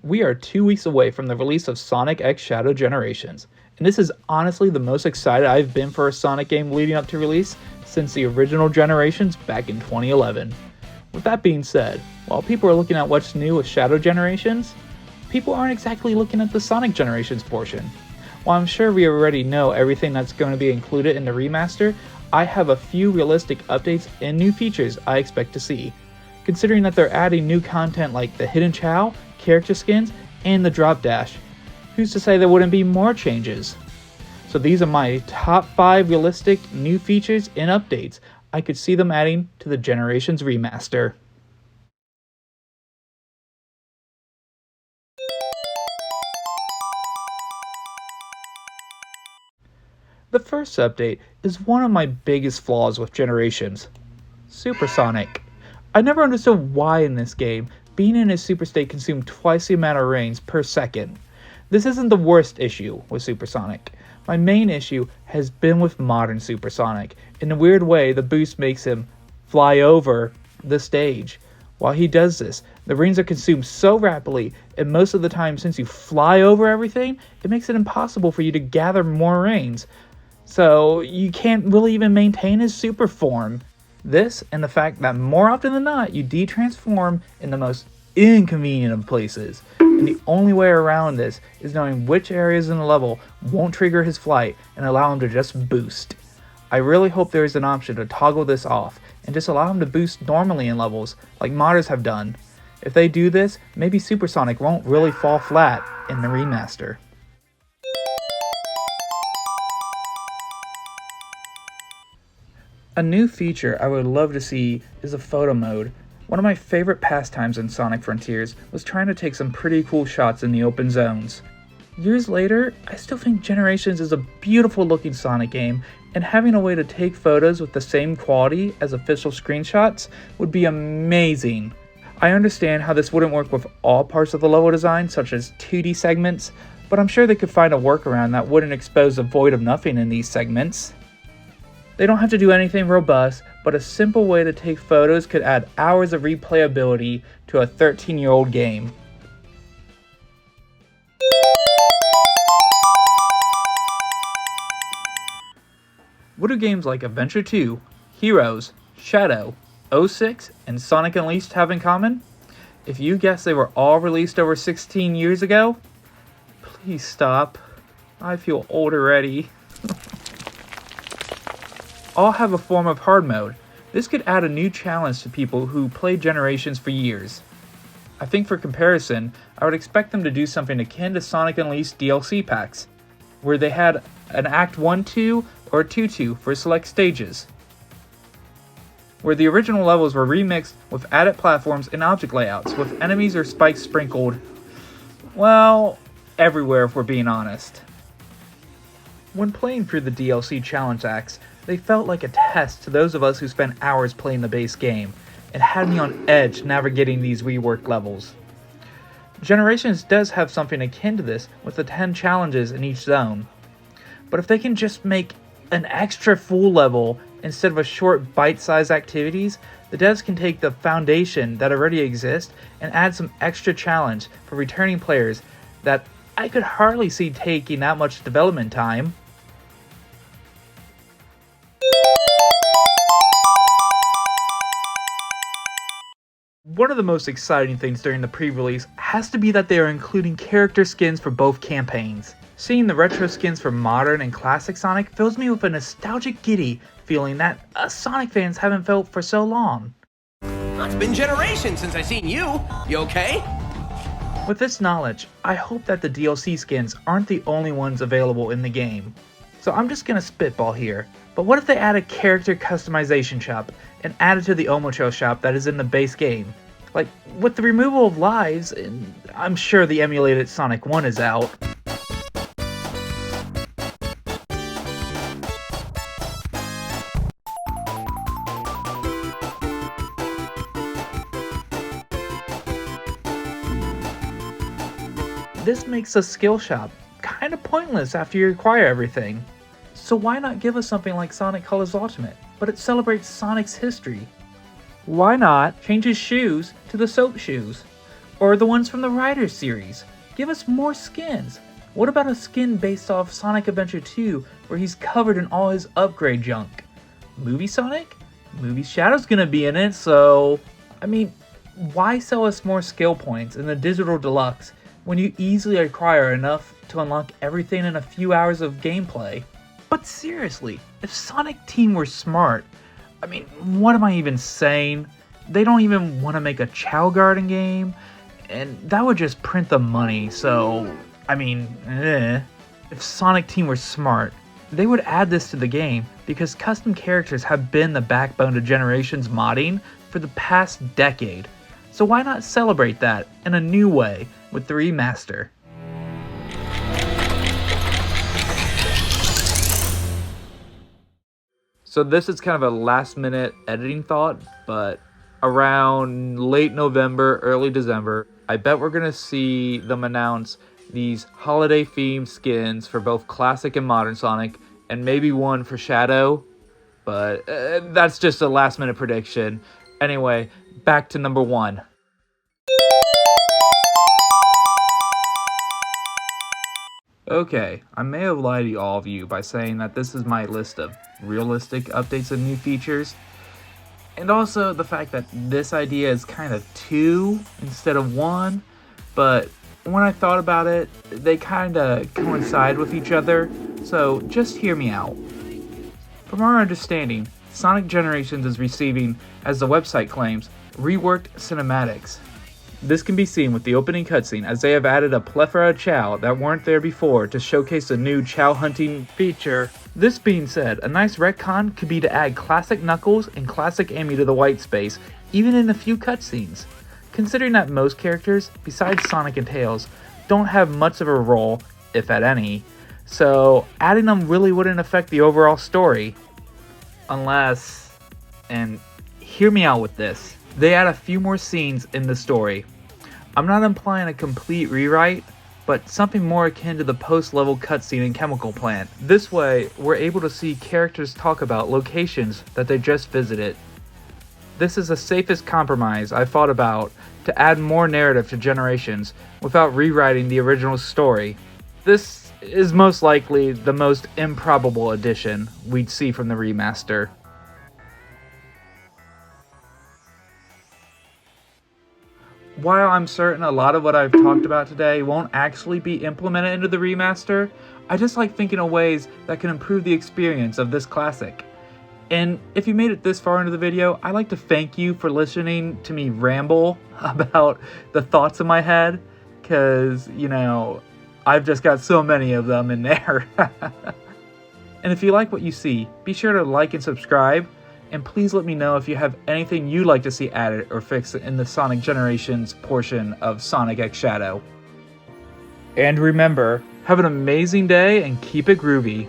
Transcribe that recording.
We are 2 weeks away from the release of Sonic X Shadow Generations, and this is honestly the most excited I've been for a Sonic game leading up to release since the original Generations back in 2011. With that being said, while people are looking at what's new with Shadow Generations, people aren't exactly looking at the Sonic Generations portion. While I'm sure we already know everything that's going to be included in the remaster, I have a few realistic updates and new features I expect to see, considering that they're adding new content like the Hidden Chow, character skins, and the Drop Dash. Who's to say there wouldn't be more changes? So these are my top 5 realistic new features and updates I could see them adding to the Generations remaster. The first update is one of my biggest flaws with Generations: Supersonic. I never understood why in this game, being in a super state consumed twice the amount of rains per second. This isn't the worst issue with Supersonic. My main issue has been with modern Supersonic. In a weird way, the boost makes him fly over the stage. While he does this, the rains are consumed so rapidly, and most of the time since you fly over everything, it makes it impossible for you to gather more rains. So you can't really even maintain his super form. This, and the fact that more often than not, you de-transform in the most inconvenient of places. And the only way around this is knowing which areas in the level won't trigger his flight and allow him to just boost. I really hope there is an option to toggle this off and just allow him to boost normally in levels, like modders have done. If they do this, maybe Supersonic won't really fall flat in the remaster. A new feature I would love to see is a photo mode. One of my favorite pastimes in Sonic Frontiers was trying to take some pretty cool shots in the open zones. Years later, I still think Generations is a beautiful looking Sonic game, and having a way to take photos with the same quality as official screenshots would be amazing. I understand how this wouldn't work with all parts of the level design, such as 2D segments, but I'm sure they could find a workaround that wouldn't expose a void of nothing in these segments. They don't have to do anything robust, but a simple way to take photos could add hours of replayability to a 13-year-old game. What do games like Adventure 2, Heroes, Shadow, 06, and Sonic Unleashed have in common? If you guess they were all released over 16 years ago, please stop. I feel old already. All have a form of hard mode. This could add a new challenge to people who played Generations for years. I think for comparison, I would expect them to do something akin to Sonic Unleashed DLC packs, where they had an Act 1-2 or a 2-2 for select stages, where the original levels were remixed with added platforms and object layouts, with enemies or spikes sprinkled, well, everywhere if we're being honest. When playing through the DLC challenge acts, they felt like a test to those of us who spent hours playing the base game, and had me on edge navigating these reworked levels. Generations does have something akin to this with the 10 challenges in each zone, but if they can just make an extra full level instead of a short bite-sized activities, the devs can take the foundation that already exists and add some extra challenge for returning players that I could hardly see taking that much development time. One of the most exciting things during the pre-release has to be that they are including character skins for both campaigns. Seeing the retro skins for modern and classic Sonic fills me with a nostalgic giddy feeling that us Sonic fans haven't felt for so long. It's been generations since I've seen you. You okay? With this knowledge, I hope that the DLC skins aren't the only ones available in the game. So I'm just gonna spitball here, but what if they add a character customization shop and add it to the Omocho shop that is in the base game? Like, with the removal of lives, and I'm sure the emulated Sonic 1 is out. This makes a skill shop kinda pointless after you acquire everything. So why not give us something like Sonic Colors Ultimate, but it celebrates Sonic's history? Why not change his shoes to the soap shoes? Or the ones from the Riders series. Give us more skins. What about a skin based off Sonic Adventure 2 where he's covered in all his upgrade junk? Movie Sonic? Movie Shadow's gonna be in it, so... I mean, why sell us more skill points in the Digital Deluxe when you easily acquire enough to unlock everything in a few hours of gameplay? But seriously, if Sonic Team were smart, I mean, what am I even saying? They don't even want to make a Chow Garden game, and that would just print the money, so, I mean, If Sonic Team were smart, they would add this to the game because custom characters have been the backbone to Generations modding for the past decade. So why not celebrate that in a new way with the remaster? So this is kind of a last minute editing thought, but around late November, early December, I bet we're going to see them announce these holiday themed skins for both classic and modern Sonic, and maybe one for Shadow, but that's just a last minute prediction. Anyway, back to number 1. Okay, I may have lied to all of you by saying that this is my list of realistic updates and new features, and also the fact that this idea is kind of 2 instead of 1, but when I thought about it, they kind of coincide with each other, so just hear me out. From our understanding, Sonic Generations is receiving, as the website claims, reworked cinematics. This can be seen with the opening cutscene, as they have added a plethora of Chow that weren't there before to showcase a new Chow hunting feature. This being said, a nice retcon could be to add classic Knuckles and classic Amy to the white space, even in a few cutscenes. Considering that most characters, besides Sonic and Tails, don't have much of a role, if at any, so adding them really wouldn't affect the overall story. Unless, and hear me out with this, they add a few more scenes in the story. I'm not implying a complete rewrite, but something more akin to the post-level cutscene in Chemical Plant. This way, we're able to see characters talk about locations that they just visited. This is the safest compromise I've thought about to add more narrative to Generations without rewriting the original story. This is most likely the most improbable addition we'd see from the remaster. While I'm certain a lot of what I've talked about today won't actually be implemented into the remaster, I just like thinking of ways that can improve the experience of this classic. And if you made it this far into the video, I'd like to thank you for listening to me ramble about the thoughts in my head, because, you know, I've just got so many of them in there. And if you like what you see, be sure to like and subscribe, and please let me know if you have anything you'd like to see added or fixed in the Sonic Generations portion of Sonic X Shadow. And remember, have an amazing day and keep it groovy.